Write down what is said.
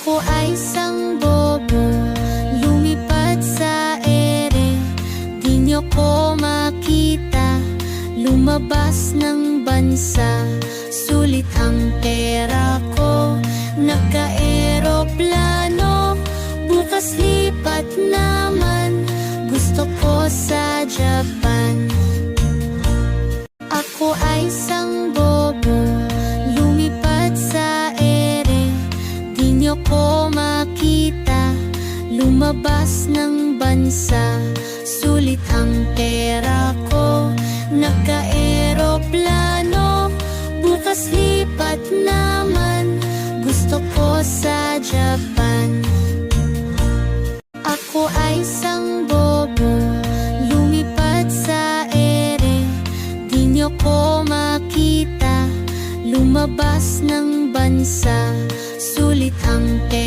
Ako ay isang bobo, lumipad sa ere. Di nyo ko makita, lumabas ng bansa. Sulit ang pera ko, nagka-eroplano. Bukas lipat naman, gusto ko sa Japan. Ako ay isang bobo, lumipad sa ere. Di nyo ko makita, lumabas ng bansa. Sulit ang pera ko, nagka-eroplano. Bukas lipat naman, gusto ko sa Japan. Ako ay isang bobo, lumipad sa ere. Di nyo ko makita, lumabas ng bansa. Sulit ang pera